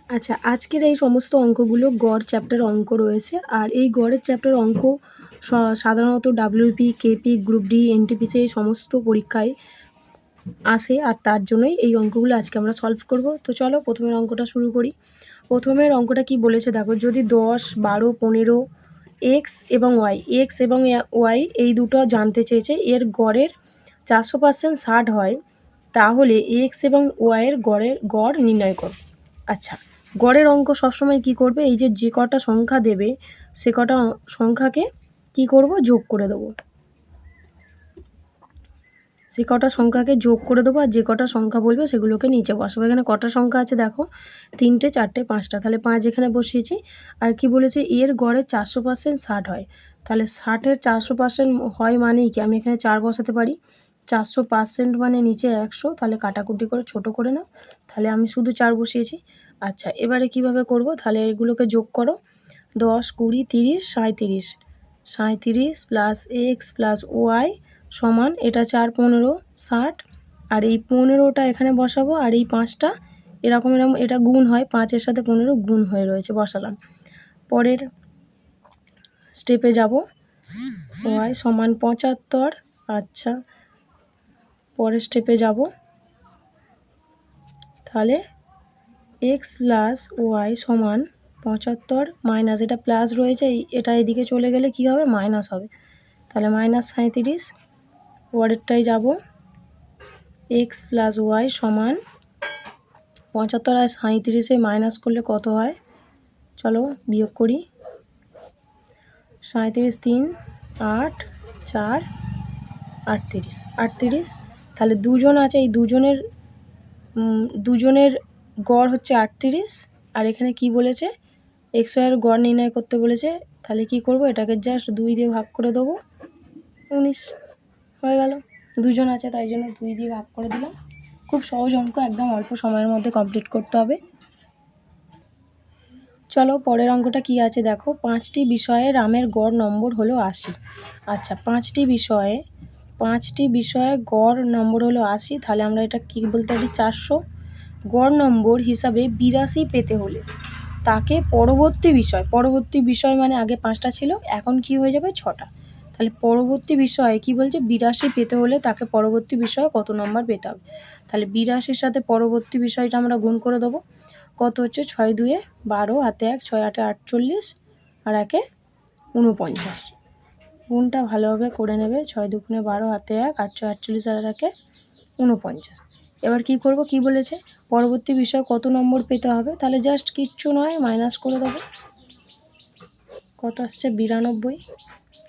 আচ্ছা, আজকের এই সমস্ত অঙ্কগুলো গড় চ্যাপ্টার অঙ্ক রয়েছে। আর এই গড়ের চ্যাপ্টার অঙ্ক সাধারণত WP, KP, group D, NTPC এই সমস্ত পরীক্ষায় আসে। আর তার জন্যই এই অঙ্কগুলো আজকে আমরা সলভ করব। তো চলো প্রথমের অঙ্কটা শুরু করি। প্রথমের অঙ্কটা কি বলেছে দেখো, যদি 10, 12, 15 এক্স এবং ওয়াই এই দুটো জানতে চেয়েছে, এর গড়ের 400% 60 হয়, তাহলে এক্স এবং ওয়াইয়ের গড় নির্ণয় করো। আচ্ছা, গড়ের অঙ্ক সবসময় কি করবে, এই যে কটা সংখ্যা দেবে সে কটা সংখ্যাকে কি করব, যোগ করে দেবো। সে কটা সংখ্যাকে যোগ করে দেবো, আর যে কটা সংখ্যা বলবে সেগুলোকে নিচে বসাবো। এখানে কটা সংখ্যা আছে দেখো, 3টে, 4টে, 5টা, তাহলে 5 এখানে বসিয়েছি। আর কি বলেছে, এর গড়ে 400% 60 হয়, তাহলে 60-এর 400% হয় মানেই কি, আমি এখানে 4 বসাতে পারি। 400% মানে নিচে 100, তাহলে কাটাকুটি করে ছোট করে নাও, তাহলে আমি শুধু 4 বসিয়েছি। আচ্ছা, এবারে কিভাবে করব, তাহলে এগুলোকে যোগ করো। 10, 20, 30, 37, 37 প্লাস এক্স প্লাস ওয়াই সমান, এটা 4, 15, 60, আর এই 15টা এখানে বসাবো, আর এই 5টা এরকম এটা গুণ হয়, 5-এর সাথে 15 গুণ হয়ে রয়েছে, বসালাম। পরের স্টেপে যাব, ওয়াই সমান 75। আচ্ছা, পরের স্টেপে যাব, তাহলে এক্স প্লাস ওয়াই সমান 75 মাইনাস, এটা প্লাস রয়েছে, এটা এদিকে চলে গেলে কি হবে, মাইনাস হবে, তাহলে মাইনাস 37। পরেরটাই যাব, এক্স প্লাস ওয়াই সমান 75 আর 37-এ মাইনাস করলে কত হয়, চলো বিয়োগ করি। 37, 3, 8, 4, 38, তাহলে দুজন আছে, এই দুজনের গড় হচ্ছে 38। আর এখানে কি বলেছে, এক্স ওয়াইয়ের গড় নির্ণয় করতে বলেছে, তাহলে কি করব, এটাকে জাস্ট 2 দিয়ে ভাগ করে দেবো, 19 হয়ে গেল। দুজন আছে তাই জন্য 2 দিয়ে ভাগ করে দিলাম। খুব সহজ অঙ্ক, একদম অল্প সময়ের মধ্যে কমপ্লিট করতে হবে। চলো পরের অঙ্কটা কি আছে দেখো, 5টি বিষয়ে রামের গড় নম্বর হলো 80। আচ্ছা, 5টি বিষয়ে গড় নম্বর হলো 80, তাহলে আমরা এটা কি বলতে পারি, 400। গড় নম্বর হিসাবে 82 পেতে হলে তাকে পরবর্তী বিষয় মানে আগে 5টা ছিল, এখন কি হয়ে যাবে, 6টা। তাহলে পরবর্তী বিষয়ে কি বলছে, 82 পেতে হলে তাকে পরবর্তী বিষয়ে কত নম্বর পেতে হবে, তাহলে 82-র সাথে পরবর্তী বিষয়টা আমরা গুণ করে দেবো। কত হচ্ছে, 6 2-এ 12, হাতে 1, 6 8-এ 48, আর 1-এ 49। গুণটা ভালোভাবে করে নেবে, 6 2 12, হাতে 1, 8 6 48, আর 1-এ 49। এবার কি করব, কি বলেছে, পরবর্তী বিষয় কত নম্বর পেতে হবে, তাহলে জাস্ট কিচ্ছু নয়, মাইনাস করে দেবো। কত আসছে, 92।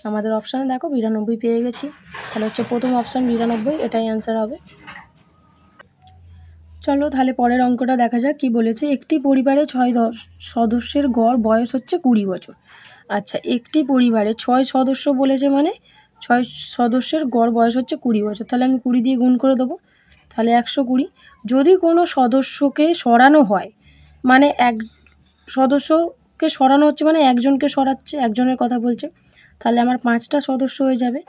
আমাদের অপশানে দেখো 92 পেয়ে গেছি, তাহলে হচ্ছে প্রথম অপশান 92, এটাই অ্যান্সার হবে। চলো তাহলে পরের অঙ্কটা দেখা যাক কি বলেছে, একটি পরিবারে 6 সদস্যের গড় বয়স হচ্ছে 20 বছর। আচ্ছা, একটি পরিবারে 6 সদস্য বলেছে, মানে 6 সদস্যের গড় বয়স হচ্ছে 20 বছর, তাহলে আমি 20 দিয়ে গুণ করে দেবো, তাহলে 120। যদি কোনো সদস্যকে সরানো হয়, মানে এক সদস্যকে সরানো হচ্ছে মানে একজনকে সরাচ্ছে, একজনের কথা বলছে, তাহলে আমার 5টা সদস্য হয়ে যাবে,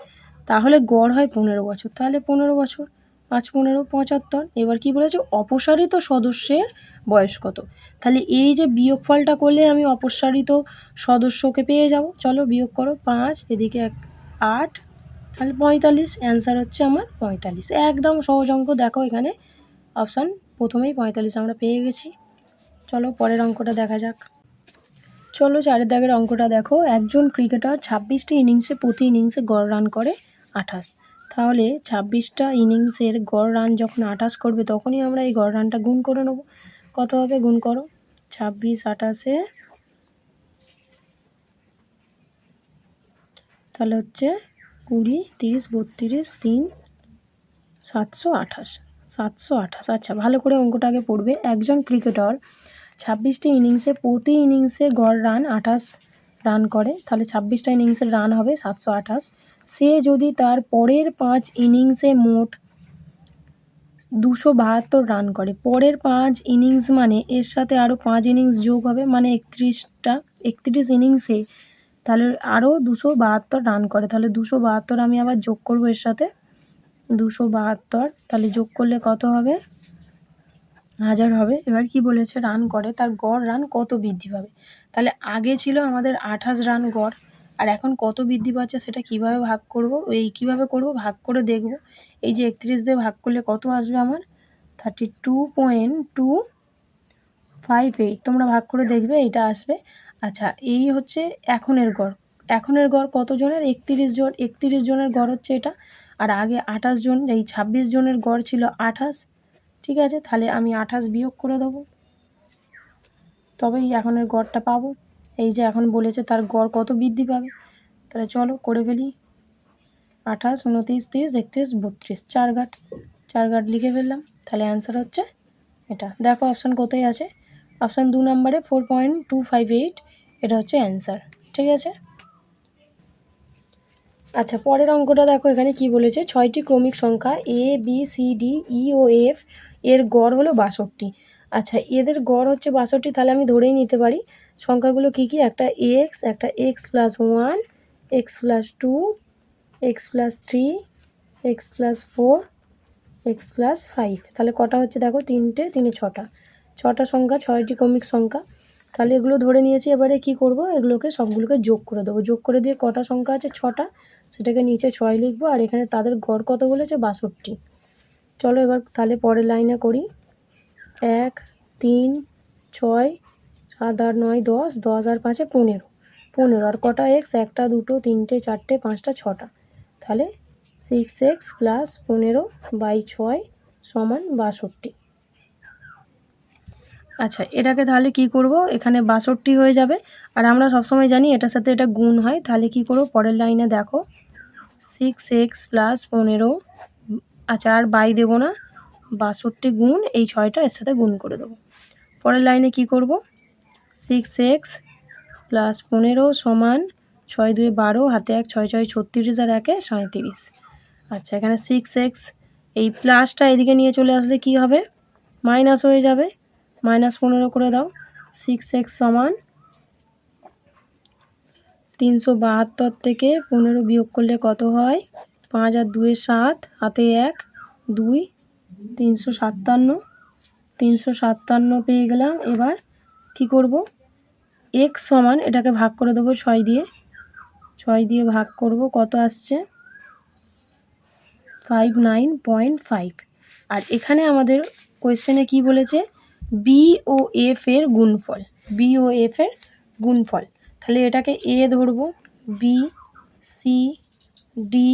তাহলে গড় হয় 15 বছর, তাহলে 15 বছর, 5 15 75। এবার কি বলেছে, অপসারিত সদস্যের বয়স কত, তাহলে এই যে বিয়োগফলটা করলে আমি অপসারিত সদস্যকে পেয়ে যাব। চলো বিয়োগ করো, 5 এদিকে 8, তাহলে 45, অ্যান্সার হচ্ছে আমার 45। একদম সহজ অঙ্ক, দেখো এখানে অপশান প্রথমেই 45 আমরা পেয়ে গেছি। চলো পরের অঙ্কটা দেখা যাক। চলো 4 দাগের অঙ্কটা দেখো, একজন ক্রিকেটার 26টি ইনিংসে প্রতি ইনিংসে গড় রান করে 28, তাহলে 26টা ইনিংসের গড় রান যখন 28 করবে, তখনই আমরা এই গড় রানটা গুণ করে নেব। কত হবে, গুণ করো, 26 28-এ, তাহলে হচ্ছে 20 30 32 3 728, 728। আচ্ছা, ভালো করে অঙ্কটা আগে পড়বে। একজন ক্রিকেটার 26টি ইনিংসে প্রতি ইনিংসে গড় রান 28 রান করে, তাহলে 26টা ইনিংসের রান হবে 728। সে যদি তার পরের 5 ইনিংসে মোট 272 রান করে, পরের 5 ইনিংস মানে এর সাথে আরও 5 ইনিংস যোগ হবে, মানে 31 ইনিংসে তাহলে আরও 272 রান করে, তাহলে 272 আমি আবার যোগ করব এর সাথে, 272, তাহলে যোগ করলে কত হবে, 1000 হবে। এবার কি বলেছে রান করে তার গড় রান কত বৃদ্ধি পাবে। তাহলে আগে ছিল আমাদের 28 রান গড়, আর এখন কত বৃদ্ধি পাচ্ছে সেটা কিভাবে ভাগ করব, কিভাবে করব ভাগ করে দেখব। এই যে 31 দিয়ে ভাগ করলে কত আসবে আমার 32.258, তোমরা ভাগ করে দেখবে এইটা আসবে। আচ্ছা, এই হচ্ছে এখনের গড়। এখনের গড় কতজনের? 31 জন। 31 জনের গড় হচ্ছে এটা। আর আগে 28 জন, এই 26 জনের গড় ছিল 28। ঠিক আছে, তাহলে আমি 28 বিয়োগ করে দেবো, তবেই এখনের গড়টা পাবো। এই যে এখন বলেছে তার গড় কত বৃদ্ধি পাবে, তাহলে চলো করে ফেলি। 28, 29, 30, 31, 32, 4 ঘাট লিখে ফেললাম। তাহলে অ্যান্সার হচ্ছে এটা। দেখো অপশান কোথায় আছে, অপশান 2 নম্বরে 4.258, এটা হচ্ছে অ্যান্সার। ঠিক আছে। আচ্ছা, পরের অঙ্কটা দেখো এখানে কি বলেছে, 6টি ক্রমিক সংখ্যা A B C D E O F এর গড় হলো 62। আচ্ছা, এদের গড় হচ্ছে 62, তাহলে আমি ধরেই নিতে পারি সংখ্যাগুলো কি কি, একটা এক্স, একটা x+1, x+2, x+3, x+4, x+5। তাহলে কটা হচ্ছে দেখো, 3টে, 3 6টা, 6টা সংখ্যা, 6টি ক্রমিক সংখ্যা। তাহলে এগুলো ধরে নিয়েছি। এবারে কি করব, এগুলোকে সবগুলোকে যোগ করে দেবো। যোগ করে দিয়ে কটা সংখ্যা আছে, 6টা, সেটাকে নিচে 6 লিখবো, আর এখানে তাদের গড় কত বলেছে, 62। চলো এবার তাহলে পরের লাইনে করি। 1, 3, 6, 7, 8, 9, 10, 10 আর 5 15, 15 আর কটা এক্স, 1টা, 2টো, 3টে, 4টে, 5টা, 6টা। তাহলে 6x + 15/6 = 62। আচ্ছা, এটাকে তাহলে কি করব, এখানে 62 হয়ে যাবে। আর আমরা সবসময় জানি এটার সাথে এটা গুণ হয়। তাহলে কি করব, পরের লাইনে দেখো 6x + 15, আচ্ছা আর বাই দেবো না, 62 গুণ এই 6টা এর সাথে গুণ করে দেবো। পরের লাইনে কি করব, 6x + 15 = 6 2 12, হাতে 1, 6 6 36 আর 1 37। আচ্ছা, এখানে 6x, এই প্লাসটা এদিকে নিয়ে চলে আসলে কি হবে, মাইনাস হয়ে যাবে, -15 করে দাও। 6x = 372 থেকে 15 বিয়োগ করলে কত হয়, 5 আর 2 7, হাতে 1 2, 357, 357 পেয়ে গেলাম। এবার কি করব, x সমান এটাকে ভাগ করে দেবো 6 দিয়ে, 6 দিয়ে ভাগ করব, কত আসছে 59.5। আর এখানে আমাদের কোয়েশ্চেনে কি বলেছে, বি ও এফ এর গুণফল, বি ও এফ এর গুণফল। তাহলে এটাকে এ ধরবো, বি, সি, ডি,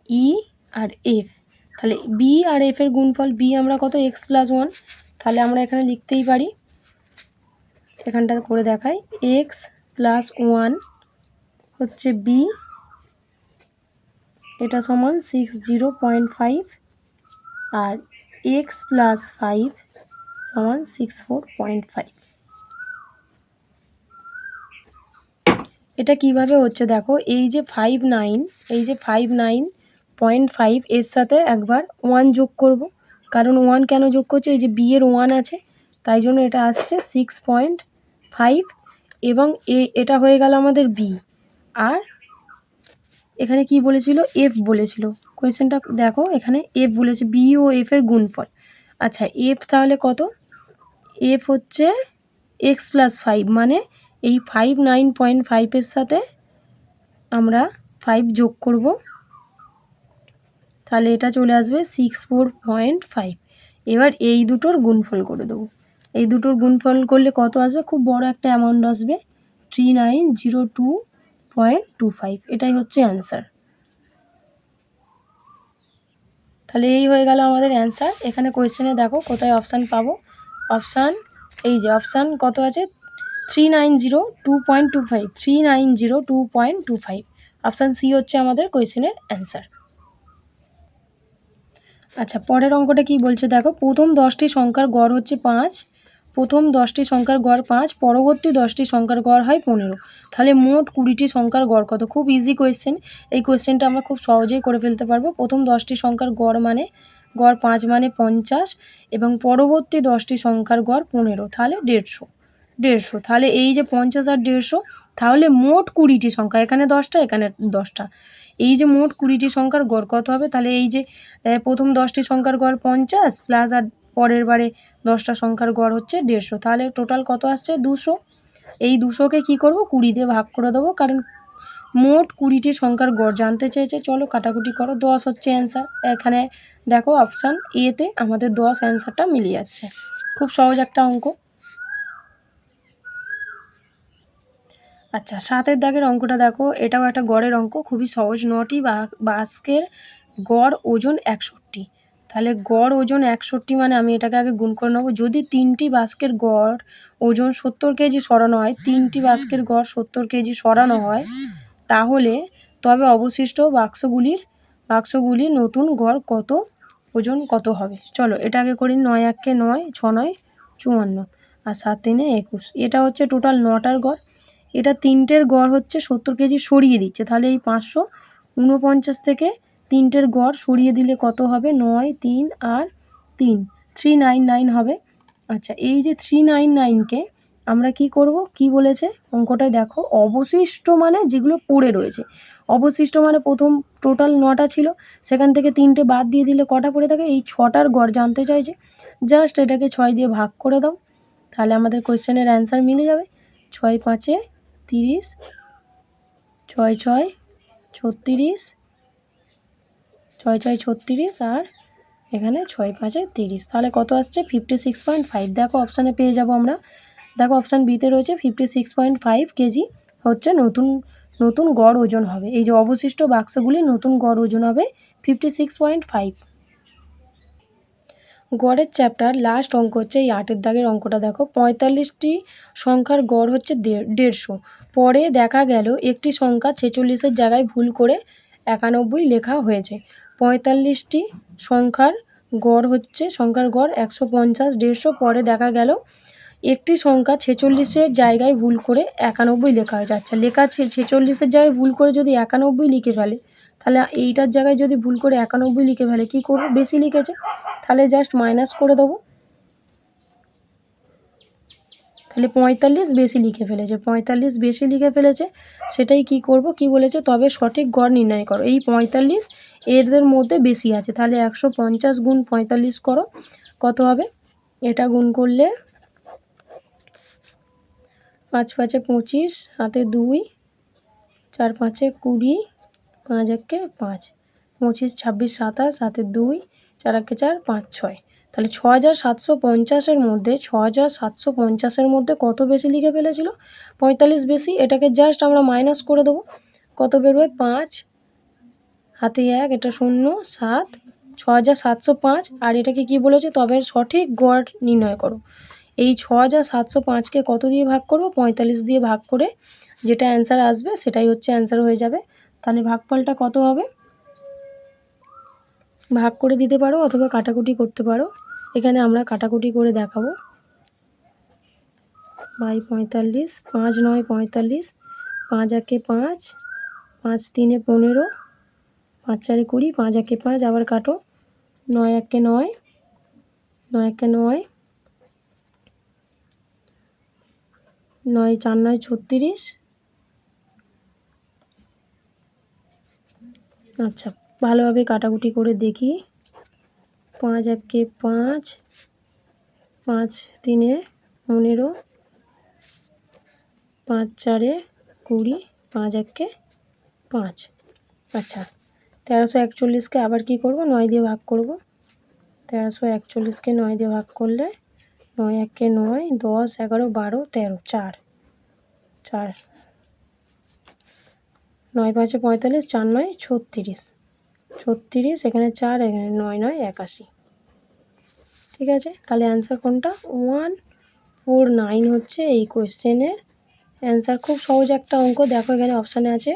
ই আর এফ। তাহলে বি আর এফ এর গুণফল, বি আমরা কত, x+1, তাহলে আমরা এখানে লিখতেই পারি, এখানটা করে দেখাই, x+1 হচ্ছে বি, এটা সমান 60.5, আর x+5 সমান 64.5। এটা কিভাবে হচ্ছে দেখো, এই যে 59, এই যে 59.5 এর সাথে একবার 1 যোগ করব, কারণ 1 কেন যোগ করছে, এই যে বি এর 1 আছে, তাই জন্য এটা আসছে 6.5, এবং এটা হয়ে গেল আমাদের বি। আর এখানে কি বলেছিল, এফ বলেছিল, কোয়েশ্চেনটা দেখো এখানে এফ বলেছে, বি ও এফ এর গুণফল। আচ্ছা, এফ তাহলে কত, এফ হচ্ছে x+5, মানে এই 59.5 এর সাথে আমরা 5 যোগ করব, তাহলে এটা চলে আসবে 64.5। এবার এই দুটোর গুণফল করে দেবো, এই দুটোর গুণফল করলে কত আসবে, খুব বড় একটা অ্যামাউন্ট আসবে, 3902.25। এটাই হচ্ছে অ্যান্সার। তাহলে এই হয়ে গেল আমাদের অ্যান্সার। এখানে কোয়েশ্চেনে দেখো কোথায় অপশান পাবো, অপশান এই যে অপশান কত আছে, 3902.25, 3902.25, অপশান সি হচ্ছে আমাদের কোয়েশ্চেনের অ্যান্সার। আচ্ছা, পরের অঙ্কটা কি বলছে দেখো, প্রথম 10টি সংখ্যার গড় হচ্ছে 5, প্রথম 10টি সংখ্যার গড় 5, পরবর্তী 10টি সংখ্যার গড় হয় 15, তাহলে মোট 20টি সংখ্যার গড় কত। খুব ইজি কোয়েশ্চেন, এই কোয়েশ্চেনটা আমরা খুব সহজেই করে ফেলতে পারবো। প্রথম 10টি সংখ্যার গড় মানে, গড় 5 মানে 50, এবং পরবর্তী 10টি সংখ্যার গড় 15, তাহলে 150। তাহলে এই যে 50 আর 150, তাহলে মোট 20টি সংখ্যা, এখানে 10টা এখানে 10টা, এই যে মোট 20টি সংখ্যার গড় কত হবে, তাহলে এই যে প্রথম 10টি সংখ্যার গড় 50 প্লাস আর পরের বারে 10টা সংখ্যার গড় হচ্ছে 150, তাহলে টোটাল কত আসছে 200। এই 200কে কী করব 20 দিয়ে ভাগ করে দেবো, কারণ মোট 20টি সংখ্যার গড় জানতে চেয়েছে। চলো কাটাকুটি করো, 10 হচ্ছে অ্যান্সার। এখানে দেখো অপশান এতে আমাদের 10 অ্যান্সারটা মিলে যাচ্ছে। খুব সহজ একটা অঙ্ক। আচ্ছা 7 দাগের অঙ্কটা দেখো, এটাও একটা গড়ের অঙ্ক, খুবই সহজ। 9টি বাস্কের গড় ওজন 61, তাহলে গড় ওজন 61 মানে আমি এটাকে আগে গুণ করে নেবো। যদি 3টি বাস্কের গড় ওজন 70 কেজি সরানো হয়, 3টি বাস্কের গড় 70 কেজি সরানো হয়, তাহলে তবে অবশিষ্ট বাক্সগুলির নতুন গড় কত, ওজন কত হবে। চলো এটা আগে করি। 9 1 9, 6 9 54, আর 7 3 21। এটা হচ্ছে টোটাল 9টার গড়। এটা 3টের গড় হচ্ছে 70 কেজি সরিয়ে দিচ্ছে, তাহলে এই 549 থেকে 3টের গড় সরিয়ে দিলে কত হবে, 9 3 আর 3 399 হবে। আচ্ছা এই যে 399কে আমরা কি করব, কি বলেছে অঙ্কটায় দেখো, অবশিষ্ট মানে যেগুলো পড়ে রয়েছে। অবশিষ্ট মানে প্রথম টোটাল 9টা ছিল, সেখান থেকে 3টে বাদ দিয়ে দিলে কটা পড়ে থাকে, এই 6টার গড় জানতে চাইছে। জাস্ট এটাকে 6 দিয়ে ভাগ করে দাও, তাহলে আমাদের কোয়েশ্চেনের অ্যান্সার মিলে যাবে। 6 5 30, 6 6 36, 6 6 36, আর এখানে 6 5 30, তাহলে কত আসছে 56.5। দেখো অপশানে পেয়ে যাব আমরা। দেখো অপশান বিতে রয়েছে 56.5 কেজি হচ্ছে নতুন গড় ওজন হবে। এই যে অবশিষ্ট বাক্সগুলি নতুন গড় ওজন হবে 56.5। গড়ের চ্যাপ্টার লাস্ট অঙ্ক হচ্ছে এই 8 দাগের অঙ্কটা দেখো। 45টি সংখ্যার গড় হচ্ছে 150। পরে দেখা গেল একটি সংখ্যা 46-এর জায়গায় ভুল করে 91 লেখা হয়েছে। 45টি সংখ্যার গড় 150, 150। পরে দেখা গেল একটি সংখ্যা 46-এর জায়গায় ভুল করে 91 লেখা হয়েছে। আচ্ছা লেখা 46-এর জায়গায় ভুল করে যদি 91 লিখে ফেলে, তাহলে এইটার জায়গায় যদি ভুল করে 91 লিখে ফেলে কী করবো, বেশি লিখেছে, তাহলে জাস্ট মাইনাস করে দেবো। তাহলে 45 বেশি লিখে ফেলেছে, 45 বেশি লিখে ফেলেছে, সেটাই কি করব, কি বলেছে, তবে সঠিক গড় নির্ণয় করো। এই 45 এদের মধ্যে বেশি আছে, তাহলে 150 গুণ 45 করো, কত হবে, এটা গুণ করলে 5 5 25, হাতে 2, 4 5 20, 5 1 5, 25 26 27, হাতে 2, 4 1 4, 5 6। তাহলে 6750-এর মধ্যে 6750-এর মধ্যে কত বেশি লিখে ফেলেছিল, 45 বেশি। এটাকে জাস্ট আমরা মাইনাস করে দেবো, কত বেরোবে 5, হাতে 1, এটা 0 7, 6705। আর এটাকে কি বলেছে, তবে সঠিক গড় নির্ণয় করো। এই 6705-কে কত দিয়ে ভাগ করব, 45 দিয়ে ভাগ করে যেটা অ্যান্সার আসবে সেটাই হচ্ছে অ্যান্সার হয়ে যাবে। তাহলে ভাগফলটা কত হবে, ভাগ করে দিতে পারো অথবা কাটাকুটি করতে পারো। এখানে আমরা কাটাকুটি করে দেখাবো। 45, 5 9 45, 5 1 5, 5 3 15, 5 4 20, 5 1 5, আবার কাটো, 9 1 9, 9 1 9, 9 4 9 36। আচ্ছা ভালোভাবে কাটাকুটি করে দেখি। 5 1 5, 5 3 15, 5 4 20, 5 1 5। আচ্ছা 1341-কে আবার কি করব, 9 দিয়ে ভাগ করব। 1341-কে 9 দিয়ে ভাগ করলে 9 1 9, 10 11 12 13, 4 4, 9 5 45, 4 9 36, 36, এখানে 4, এখানে 9 9 81। ঠিক আছে, তাহলে অ্যান্সার কোনটা, 149 হচ্ছে এই কোয়েশ্চেনের অ্যান্সার। খুব সহজ একটা অঙ্ক। দেখো এখানে অপশানে আছে,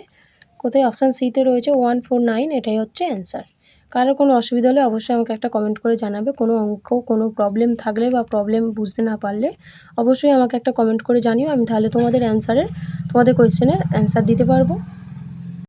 কোথায়, অপশান সিতে রয়েছে 149, এটাই হচ্ছে অ্যান্সার। কারো কোনো অসুবিধা হলে অবশ্যই আমাকে একটা কমেন্ট করে জানাবে। কোনো অঙ্ক কোনো প্রবলেম থাকলে বা প্রবলেম বুঝতে না পারলে অবশ্যই আমাকে একটা কমেন্ট করে জানিও, আমি তাহলে তোমাদের কোয়েশ্চেনের অ্যান্সার দিতে পারবো।